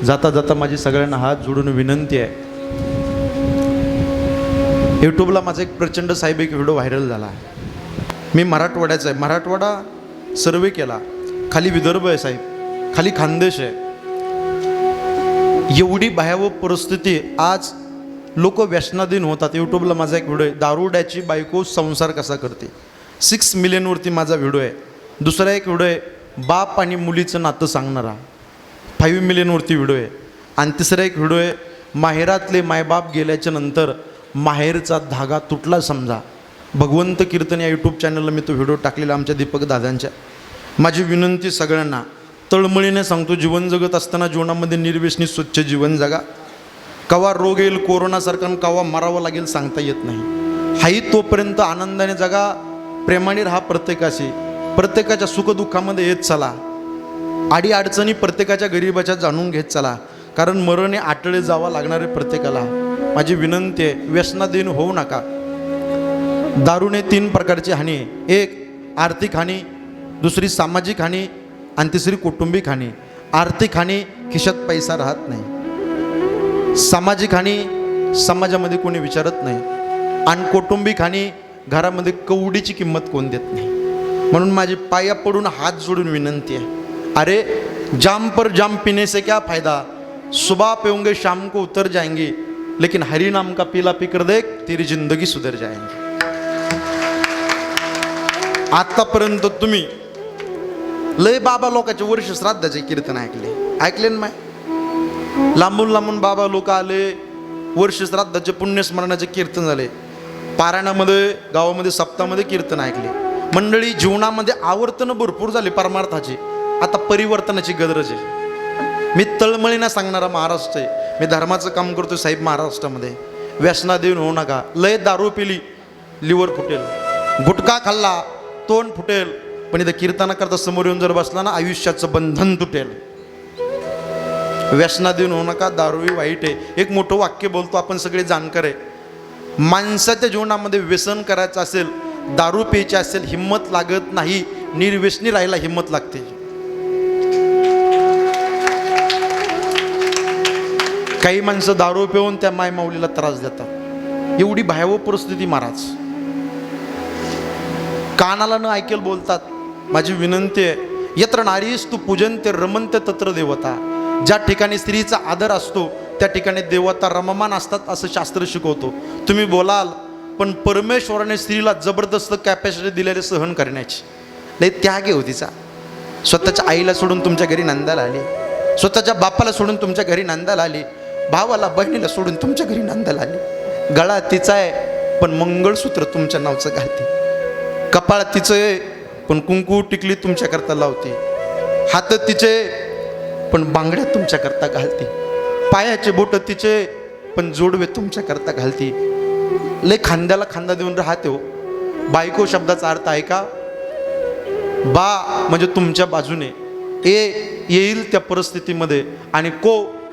जाता जाता माझी सगळ्यांना हात जोडून विनंती आहे, यूट्यूबला माझा एक प्रचंड साहेब एक व्हिडिओ व्हायरल झाला. मी मराठवाड्याचा आहे, मराठवाडा सर्वे केला, खाली विदर्भ आहे साहेब, खाली खानदेश आहे. एवढी भयावह परिस्थिती, आज लोक व्यसनाधीन होतात. यूट्यूबला माझा एक व्हिडिओ आहे, दारुड्याची बायको संसार कसा करते. 6 मिलियनवरती माझा व्हिडिओ आहे. दुसरा एक व्हिडिओ आहे, बाप आणि मुलीचं नातं सांगणारा, 5 मिलियनवरती व्हिडिओ आहे. आणि तिसरा एक व्हिडिओ आहे, माहेरातले मायबाप गेल्याच्या नंतर माहेरचा धागा तुटला समजा. भगवंत कीर्तन या यूट्यूब चॅनलला मी तो व्हिडिओ टाकलेला आमच्या दीपक दादांच्या. माझी विनंती सगळ्यांना, तळमळीने सांगतो, जीवन जगत असताना जीवनामध्ये निर्व्यसनी स्वच्छ जीवन जगा. कवा रोग येईल कोरोनासारखा, कवा मरावं लागेल सांगता येत नाही. हाही तोपर्यंत आनंदाने जगा, प्रेमाने राहा प्रत्येकाशी, प्रत्येकाच्या सुखदुःखामध्ये येत चला, आडी अडचणी प्रत्येकाच्या गरिबाच्या जाणून घेत चला, कारण मरणे आटळे जावा लागणारे प्रत्येकाला. माझी विनंती आहे, व्यसनाधीन होऊ नका. दारूने 3 प्रकारची हानी आहे, एक आर्थिक हानी, दुसरी सामाजिक हानी आणि तिसरी कौटुंबिक हानी. आर्थिक हानी, खिशात पैसा राहत नाही. सामाजिक हानी, समाजामध्ये कोणी विचारत नाही. आणि कौटुंबिक हानी, घरामध्ये कवडीची किंमत कोण देत नाही. म्हणून माझी पाया पडून हात जोडून विनंती आहे, अरे जाम पर जाम पीने से क्या फ़ायदा, सुबह पियोगे शाम को उतर जाएंगे, लेकिन हरी नाम का पीला पीकर देख तेरी जिंदगी सुधर जाएंगी. आतापर्यंत तुम्ही लय बाबा लोकांचे वर्ष श्राद्धाचे कीर्तन ऐकले ना? लांबून लांबून बाबा लोक आले, वर्ष श्राद्धाचे पुण्यस्मरणाचे कीर्तन झाले, पारायणामध्ये गावामध्ये सप्ताहामध्ये कीर्तन ऐकले. मंडळी, जीवनामध्ये आवर्तनं भरपूर झाली परमार्थाची, आता परिवर्तनाची गरज आहे. मी तळमळीनं सांगणारा महाराष्ट्र आहे, मी धर्माचं काम करतो साहेब महाराष्ट्रामध्ये. व्यसनाधीन होऊ नका. लय दारू पिली लिव्हर फुटेल, गुटखा खाल्ला तोंड फुटेल, पण इथं कीर्तनाकरता समोर येऊन जर बसला ना, आयुष्याचं बंधन तुटेल. व्यसनाधीन होऊ नका, दारू ही वाईट आहे. एक मोठं वाक्य बोलतो, आपण सगळे जाणकार आहे, माणसाच्या जीवनामध्ये व्यसन करायचं असेल, दारू प्यायची असेल, हिंमत लागत नाही, निर्व्यसनी राहायला हिंमत लागते. काही माणसं दारू पिऊन त्या माय माऊलीला त्रास देतात. एवढी भयावह परिस्थिती महाराज. कानाला न ऐकेल बोलतात. माझी विनंती आहे, यत्र नारीस्तु पूजन्ते रमन्ते तत्र देवता. ज्या ठिकाणी स्त्रीचा आदर असतो त्या ठिकाणी देवता रममान असतात, असं शास्त्र शिकवतो. तुम्ही बोलाल, पण परमेश्वराने स्त्रीला जबरदस्त कॅपॅसिटी दिलेले सहन करण्याची. लय त्याग आहे हो तिचा. स्वतःच्या आईला सोडून तुमच्या घरी नांदायला आली, स्वतःच्या बापाला सोडून तुमच्या घरी नांदायला आली, भावाला बहिणीला सोडून तुमच्या घरी नांदायला आली. गळा तिचा आहे पण मंगळसूत्र तुमच्या नावचं घालते, कपाळ तिचं आहे पण कुंकू टिकली तुमच्याकरता लावते, हात तिचे पण बांगड्या तुमच्याकरता घालते, पायाचे बोट तिचे पण जोडवे तुमच्याकरता घालते. लय खांद्याला खांदा देऊन राहते हो. बायको शब्दाचा अर्थ आहे का? बा म्हणजे तुमच्या बाजूने, येईल त्या परिस्थितीमध्ये, आणि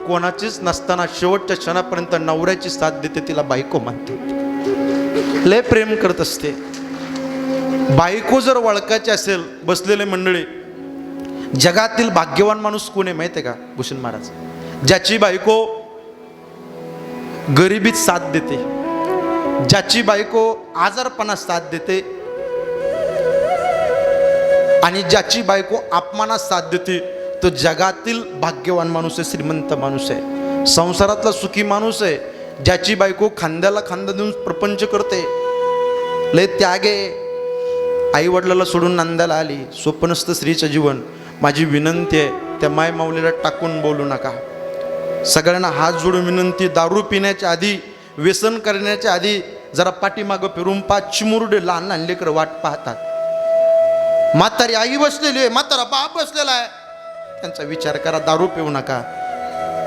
कोणाचीच नसताना शेवटच्या क्षणापर्यंत नवऱ्याची साथ देते, तिला बायको मानते, लय प्रेम करत असते. बायको जर वळखायची असेल, बसलेले मंडळी, जगातील भाग्यवान माणूस कोण आहे माहिती आहे का? भूषण महाराज. ज्याची बायको गरिबीत साथ देते, ज्याची बायको आजारपणात साथ देते, आणि ज्याची बायको अपमानात साथ देते, तो जगातील भाग्यवान माणूस आहे, श्रीमंत माणूस आहे, संसारातला सुखी माणूस आहे. ज्याची बायको खांद्याला खांदा देऊन प्रपंच करते, लय त्यागे, आई वडिलाला सोडून नांदायला आली, सोपं नसतं स्त्रीचं जीवन. माझी विनंती आहे, त्या माय माऊलीला टाकून बोलू नका. सगळ्यांना हात जोडून विनंती, दारू पिण्याच्या आधी, व्यसन करण्याच्या आधी जरा पाठीमागं फिरून पाच चिमुरडे लहान लहान लेकरं वाट पाहतात. म्हातारी आई बसलेली आहे, म्हातारा बाप बसलेला आहे, त्यांचा विचार करा. दारू पिऊ नका.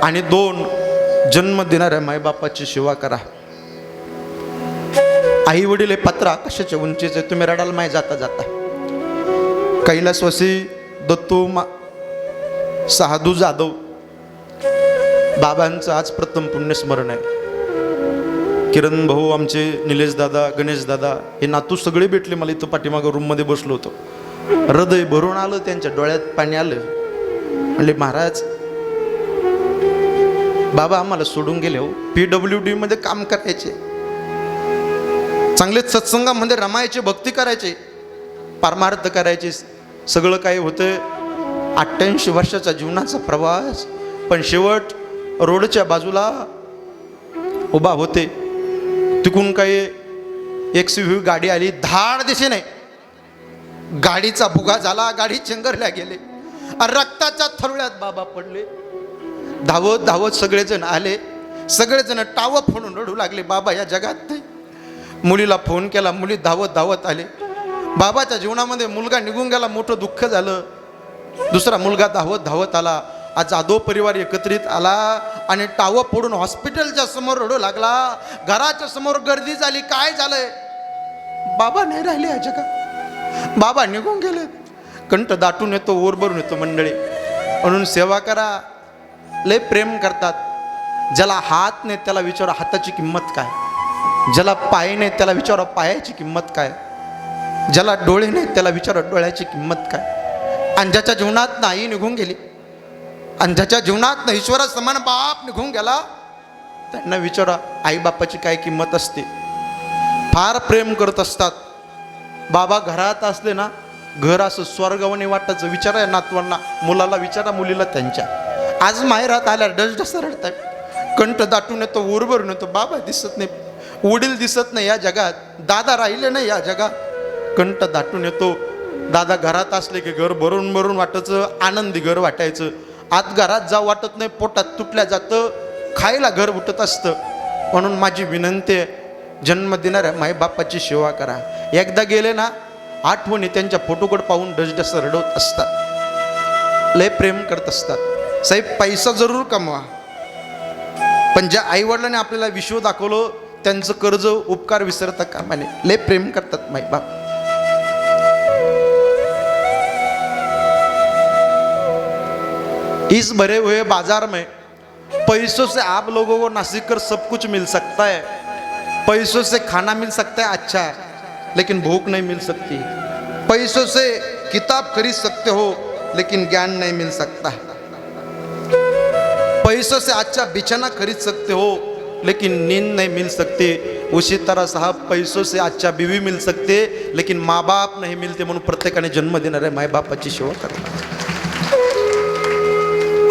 आणि 2, जन्म देणाऱ्या मायबापाची सेवा करा. आई वडील हे पत्रा कशाच्या उंचीचे, तुम्ही रडाल माय जाता जाता. कैलासवासी दत्तू साधू जाधव बाबांचं आज प्रथम पुण्यस्मरण आहे. किरण भाऊ, आमचे निलेश दादा, गणेश दादा, हे नातू सगळे भेटले मला. इथं पाठीमागं रूममध्ये बसलो होतो, हृदय भरून आलं, त्यांच्या डोळ्यात पाणी आलं. म्हणले महाराज बाबा आम्हाला सोडून गेले हो. PWD मध्ये काम करायचे, चांगले सत्संगामध्ये रमायचे, भक्ती करायचे, परमार्थ करायचे, सगळं काही होतं. 88 वर्षाचा जीवनाचा प्रवास, पण शेवट रोडच्या बाजूला उभा होते. तिकून काही XUV गाडी आली, धाड दिशेने गाडीचा भुगा झाला, गाडी चेंगरल्या गेले, रक्ताच्या थरुळ्यात बाबा पडले. धावत धावत सगळेजण आले, सगळेजण टावं फोडून रडू लागले, बाबा या जगात नाही. मुलीला फोन केला, मुली धावत धावत आले. बाबाच्या जीवनामध्ये मुलगा निघून गेला, मोठं दुःख झालं. दुसरा मुलगा धावत धावत आला. आज जाधव परिवार एकत्रित आला आणि टावं फोडून हॉस्पिटलच्या समोर रडू लागला. घराच्या समोर गर्दी झाली. काय झालंय? बाबा नाही राहिले या जगात, बाबा निघून गेले. कंठ दाटून येतो, ओरभरून येतो मंडळी. म्हणून सेवा करा. लय प्रेम करतात. ज्याला हात नाही त्याला विचारा हाताची किंमत काय, ज्याला पाय नाही त्याला विचारा पायाची किंमत काय, ज्याला डोळे नाही त्याला विचारा डोळ्याची किंमत काय. आणि ज्याच्या जीवनात आई निघून गेली आणि ज्याच्या जीवनात ईश्वरा समान बाप निघून गेला, त्यांना विचारा आई बापाची काय किंमत असते. फार प्रेम करत असतात. बाबा घरात असले ना, घर असं स्वर्गवणे वाटायचं. विचारा नातवांना, मुलाला विचारा, मुलीला त्यांच्या. आज माहेरात आल्या डस रडताय, कंठ दाटून येतो, ओरभरून येतो. बाबा दिसत नाही, वडील दिसत नाही या जगात, दादा राहिले नाही या जगात. कंठ दाटून येतो. दादा घरात असले की घर भरून भरून वाटायचं, आनंदी घर वाटायचं. आत घरात जाऊ वाटत नाही, पोटात तुटल्या जातं, खायला घर उठत असतं. म्हणून माझी विनंती आहे, जन्म देणाऱ्या मायबापाची सेवा करा. एकदा गेले ना, आठवणी त्यांच्या फोटोकडे पाहून डस रडवत असतात, लय प्रेम करत असतात. साहेब पैसा जरूर कमवा, पण ज्या आईवडिलांनी आपल्याला विश्व दाखवलं त्यांचं कर्ज उपकार विसरता कामा नये. लय प्रेम करतात मायबाप. इस भरे हुए बाजार में पैसों से आप लोगों को नासिक सब कुछ मिल सकता है, पैसों से खाना मिल सकता है अच्छा, लेकिन भूख नहीं मिल सकती. पैसों से किताब खरीद सकते हो लेकिन ज्ञान नहीं मिल सकता. पैसों से अच्छा बिछाना खरीद सकते हो लेकिन नींद नहीं मिल सकती. उसी तरह साहब पैसों से अच्छा बीवी मिल सकते लेकिन माँ बाप नहीं मिलते. म्हणून प्रत्येकाने जन्म देणाऱ्या माय बापाची सेवा करा.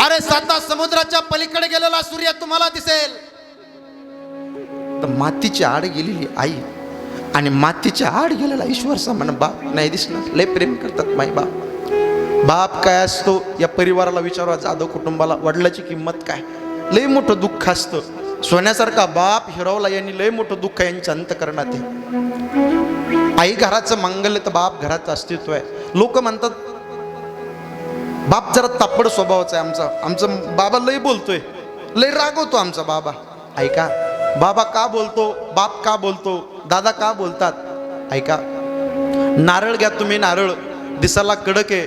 अरे 7 समुद्राच्या पलीकडे गेलेला सूर्य तुम्हाला दिसेल, तर मातीची आड गेलेली आई आणि मातीच्या आड गेलेला ईश्वर समान बाप नाही दिसणार. लय प्रेम करतात माय बाप. बाप काय असतो या परिवाराला विचारा, जाधव कुटुंबाला. वडिलाची किंमत काय, लय मोठं दुःख असतं. सोन्यासारखा बाप हिरवला यांनी लय मोठं दुःख यांच्या अंतःकरणात आहे. आई घराचं मंगल तर बाप घराचं अस्तित्व आहे. लोक म्हणतात बाप जरा तापड स्वभावाचा आहे आमचा बाबा लय बोलतोय, लय रागवतो आमचा बाबा. ऐका, बाबा का बोलतो, बाप का बोलतो, दादा का बोलतात? ऐका, नारळ घ्या तुम्ही. नारळ दिसायला कडक आहे,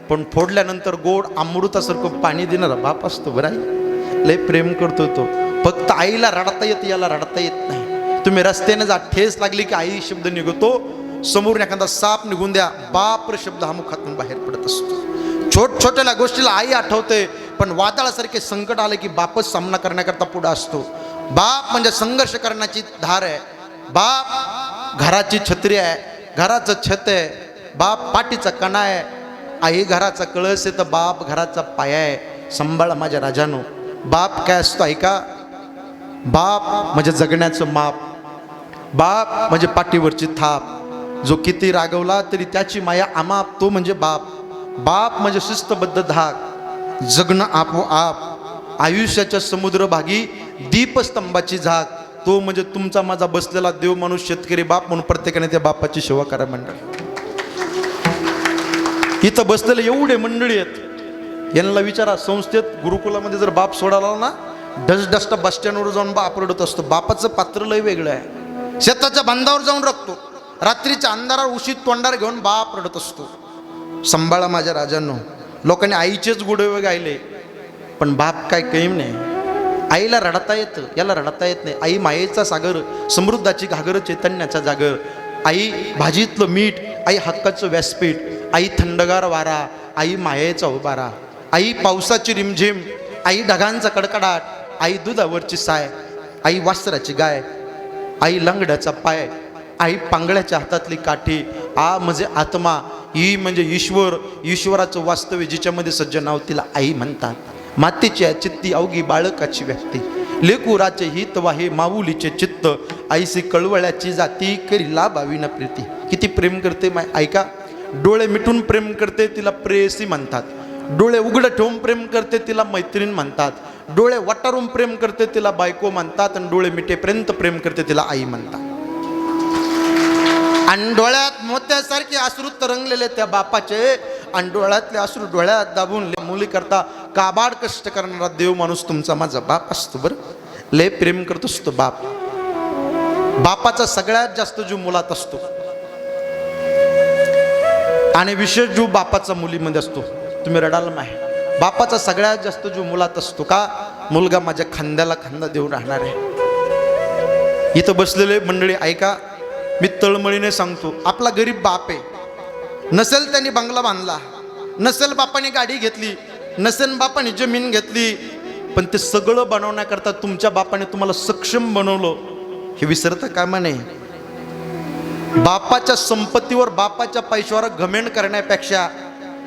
पण फोडल्यानंतर गोड अमृतासारखं पाणी देणारा बाप असतो. बरं आहे, लय प्रेम करतो तो. फक्त आईला रडता येत, याला रडता येत नाही. तुम्ही रस्त्याने जा, ठेस लागली की आई शब्द निघतो, समोरून एखादा साप निघून द्या, बाप शब्द हा मुखातून बाहेर पडत असतो. छोट्या गोष्टीला आई आठवते, पण वादळासारखे संकट आले की बापच सामना करण्याकरता पुढे असतो. बाप म्हणजे संघर्ष करण्याची धार आहे. बाप घराची छत्री आहे, घराचं छत आहे. बाप पाठीचा कणा आहे. आई घराचा कळस आहे, तर बाप घराचा पाया आहे. सांभाळा माझ्या राजानो. बाप काय असतो ऐका, बाप म्हणजे जगण्याचं माप, बाप म्हणजे पाठीवरची थाप. जो किती रागवला तरी त्याची माया अमाप, तो म्हणजे बाप. बाप म्हणजे शिस्तबद्ध धाक, जगणं आपोआप, आयुष्याच्या समुद्रभागी दीपस्तंभाची झाक. तो म्हणजे तुमचा माझा बसलेला देव माणूस शेतकरी बाप. म्हणून प्रत्येकाने त्या बापाची सेवा करा. मंडळ इथं बसलेले एवढे मंडळी आहेत, यांना विचारा संस्थेत गुरुकुलामध्ये जर बाप सोडाला ना, डस्ट बस स्टँडवर जाऊन बाप रडत असतो. बापाचं पात्र लय वेगळं आहे. शेताच्या बांधावर जाऊन रडतो, रात्रीच्या अंधारावर उशीत तोंडार घेऊन बाप रडत असतो. सांभाळा माझ्या राजांनो. लोकांनी आईचेच गुडवे गायले, पण बाप काय कैम नाही. आईला रडता येतं, याला रडता येत नाही. आई मायेचा सागर, समृद्धाची घागर, चैतन्याचा जागर. आई भाजीतलं मीठ, आई हक्काचं व्यासपीठ, आई थंडगार वारा, आई मायेचा उभारा, आई पावसाची रिमझिम, आई ढगांचा कडकडाट, आई दुधावरची साय, आई वासराची गाय, आई लंगड्याचा पाय, आई पांगळ्याच्या हातातली काठी. आ म्हणजे आत्मा, ही म्हणजे ईश्वर, ईश्वराचं वास्तव्य जिच्यामध्ये सज्जन नाव, तिला आई म्हणतात. मातेची आहे चित्ती अवघी बाळकाची व्यक्ती, लेकुराचे हित वाहे माऊलीचे चित्त, आईसी कळवळ्याची जाती करी लाभावी न प्रीती. किती प्रेम करते माय, ऐका. डोळे मिटून प्रेम करते तिला प्रेयसी म्हणतात, डोळे उघडं ठेवून प्रेम करते तिला मैत्रीण म्हणतात, डोळे वटारून प्रेम करते तिला बायको म्हणतात, आणि डोळे मिटेपर्यंत प्रेम करते तिला आई म्हणतात. आणि डोळ्यात मोत्यासारखे अश्रू तरंगलेले त्या बापाचे, आणि डोळ्यातले अश्रू डोळ्यात दाबून मुली करता काबाड कष्ट करणारा देव माणूस तुमचा माझा बाप असतो. बरं, लय प्रेम करतोस तो बाप. बापाचा सगळ्यात जास्त जीव मुलात असतो, आणि विशेष जीव बापाचा मुलीमध्ये असतो. तुम्ही रडाल नाही, बापाचा सगळ्यात जास्त जीव मुलात असतो. का? मुलगा माझ्या खांद्याला खांदा देऊन राहणार आहे. इथं बसलेले मंडळी ऐका, मी तळमळीने सांगतो, आपला गरीब बाप आहे. नसेल त्यांनी बंगला बांधला, नसेल बापाने गाडी घेतली, नसेल बापाने जमीन घेतली, पण ते सगळं बनवण्याकरता तुमच्या बापाने तुम्हाला सक्षम बनवलं, हे विसरता कामा नये. बापाच्या संपत्तीवर, बापाच्या पैशावर घमेंड करण्यापेक्षा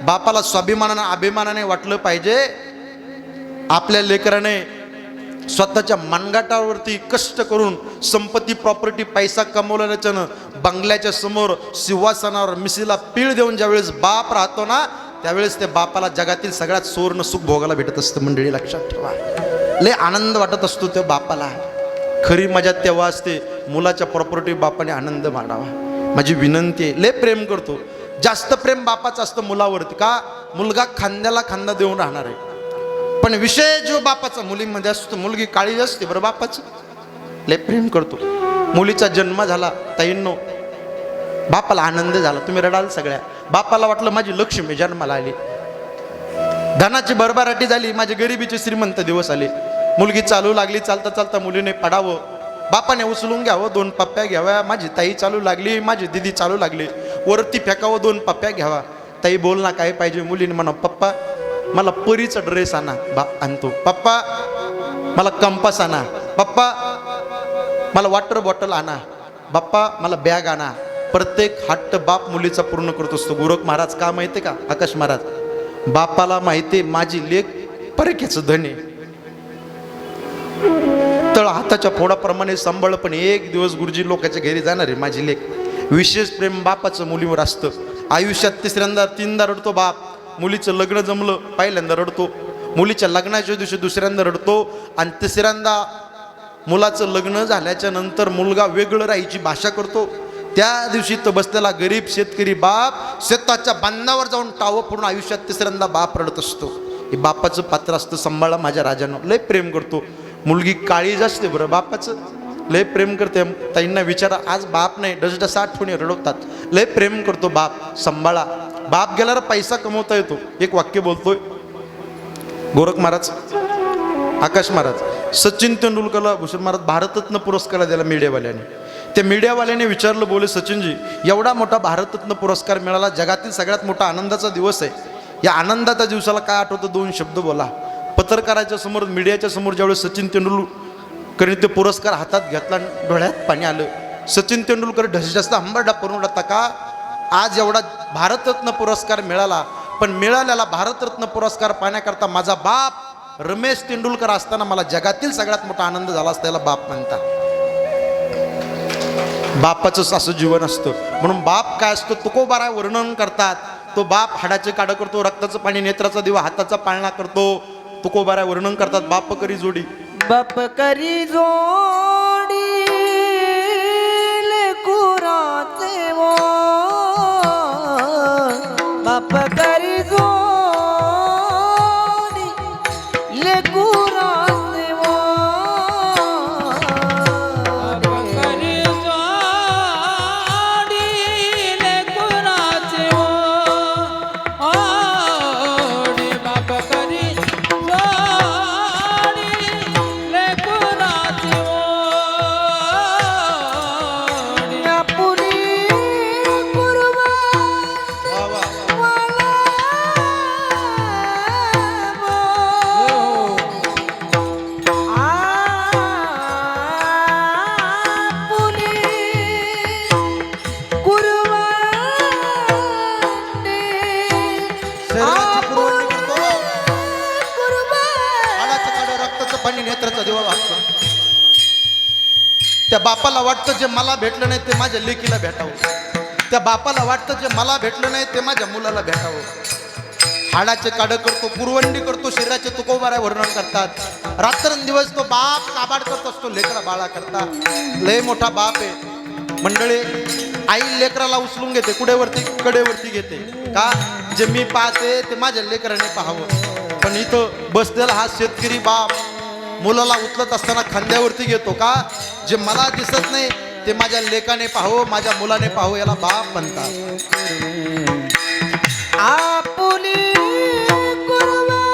बापाला स्वाभिमानाने अभिमानाने वाटलं पाहिजे, आपल्या लेकराने स्वतःच्या मनगटावरती कष्ट करून संपत्ती प्रॉपर्टी पैसा कमवल्याच्यानं बंगल्याच्या समोर सिंहासनावर मिशीला पीळ देऊन ज्यावेळेस बाप राहतो ना, त्यावेळेस त्या बापाला जगातील सगळ्यात सुवर्ण सुख भोगायला भेटत असतं. मंडळी लक्षात ठेवा, लय आनंद वाटत असतो त्या बापाला. खरी मजा तेव्हा असते मुलाच्या प्रॉपर्टी बापाने आनंद मांडावा. माझी विनंती आहे, लय प्रेम करतो, जास्त प्रेम बापाचं असतं मुलावरती. का? मुलगा खांद्याला खांदा देऊन राहणार आहे. पण विषय जो बापाचा मुलीमध्ये असतो, मुलगी काळी असते बरं, बापाचं लय प्रेम करतो. मुलीचा जन्म झाला ताईंनो, बापाला आनंद झाला, तुम्ही रडाल सगळ्या. बापाला वाटलं माझी लक्ष्मी जन्माला आली, धनाची भरभराटी झाली, माझी गरिबीचे श्रीमंत दिवस आले. मुलगी चालू लागली, चालता चालता मुलीने पडावं, बापाने उचलून घ्यावं, 2 पप्प्या घ्याव्या. माझी ताई चालू लागली, माझी दिदी चालू लागली, वरती फेकावं, 2 पप्प्या घ्यावा. ताई बोल ना काय पाहिजे. मुलीने म्हणा, पप्पा मला परीचा ड्रेस आणा. बाप आणतो. पप्पा मला कंपास आणा. पप्पा मला वॉटर बॉटल आणा. बाप्पा मला बॅग आणा. प्रत्येक हट्ट बाप मुलीचा पूर्ण करत असतो. गोरख महाराज का माहिती का? आकाश महाराज, बापाला माहिती माझी लेक परक्याचं धन आहे, तळ हाताच्या फोडाप्रमाणे सांभाळ, पण एक दिवस गुरुजी लोकांच्या घरी जाणार आहे माझी लेक. विशेष प्रेम बापाचं मुलीवर असतं. आयुष्यात तिसऱ्यांदा 3दा रडतो बाप. मुलीचं लग्न जमलं पहिल्यांदा रडतो, मुलीच्या लग्नाच्या दिवशी दुसऱ्यांदा रडतो, आणि तिसऱ्यांदा मुलाचं लग्न झाल्याच्या नंतर मुलगा वेगळं राहायची भाषा करतो. त्या दिवशी तो बसलेला गरीब शेतकरी बाप शेताच्या बांधावर जाऊन टावं पूर्ण आयुष्यात तिसऱ्यांदा बाप रडत असतो. हे बापाचं पात्र असतं. सांभाळा माझ्या राजानं, लय प्रेम करतो. मुलगी काळीज असते बरं, बापाचं लय प्रेम करते. ताईंना विचारा, आज बाप नाही डसडसा आठवणी रडवतात. लय प्रेम करतो बाप. सांभाळा. बाप गेल्यावर पैसा कमवता येतो. एक वाक्य बोलतोय गोरख महाराज, आकाश महाराज, सचिन तेंडुलकरला भूषण महाराज भारतरत्न पुरस्कार दिला मीडियावाल्याने. त्या मीडियावाल्याने विचारलं, बोले सचिनजी एवढा मोठा भारतरत्न पुरस्कार मिळाला, जगातील सगळ्यात मोठा आनंदाचा दिवस आहे, या आनंदाच्या दिवसाला काय आठवतं? 2 शब्द बोला. पत्रकाराच्या समोर, मीडियाच्या समोर ज्यावेळेस सचिन तेंडुलकरने ते पुरस्कार हातात घेतला, डोळ्यात पाणी आलं. सचिन तेंडुलकर ढसढसता हंबरडा परून उडता. का? आज एवढा भारतरत्न पुरस्कार मिळाला, पण मिळालेला भारतरत्न पुरस्कार पाहण्याकरता माझा बाप रमेश तेंडुलकर असताना मला जगातील सगळ्यात मोठा आनंद झाला असता. याला बाप म्हणतात. बापाचं असं जीवन असतं. म्हणून बाप काय असतो तुकोबारा वर्णन करतात. तो बाप हाडाचे काढ करतो, रक्ताचं पाणी नेत्राचा दिवा हाताचा पाळणा करतो. तुकोबारा वर्णन करतात. बाप करी जोडी, बाप करी जोडी लेकुराचे वो, बाप करी जोडी लेकुराचे वो, बाप करी जोडी लेकुराचे वो, ओडी बाप करी जोडी लेकुराचे वो, या पुरी बापांनी नेत्राचा दिवा वाचतो. त्या बापाला वाटतं जे मला भेटलं नाही ते माझ्या लेकीला भेटावं. त्या बापाला वाटतं जे मला भेटलं नाही ते माझ्या मुलाला भेटावं. हाडाचे काढ करतो, पुरवंडी करतो, शरीराचे तुकोबाऱ्या वर्णन करतात. रात्रंदिवस तो बाप काबाड करत असतो लेकरा बाळा करता. लय मोठा बाप आहे मंडळी. आई लेकराला उचलून घेते, कुडेवरती कडेवरती घेते. का? जे मी पाहते ते माझ्या लेकराने पाहावं. पण इथं बसलेला हा शेतकरी बाप मुलाला उचलत असताना खांद्यावरती घेतो. का? जे मला दिसत नाही ते माझ्या लेकाने पाहावं, माझ्या मुलाने पाहावं, याला बाप म्हणतात. आपुली कुर्बानी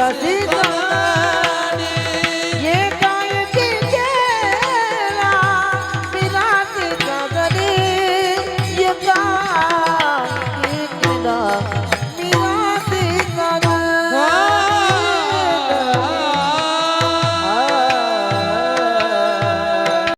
Radhe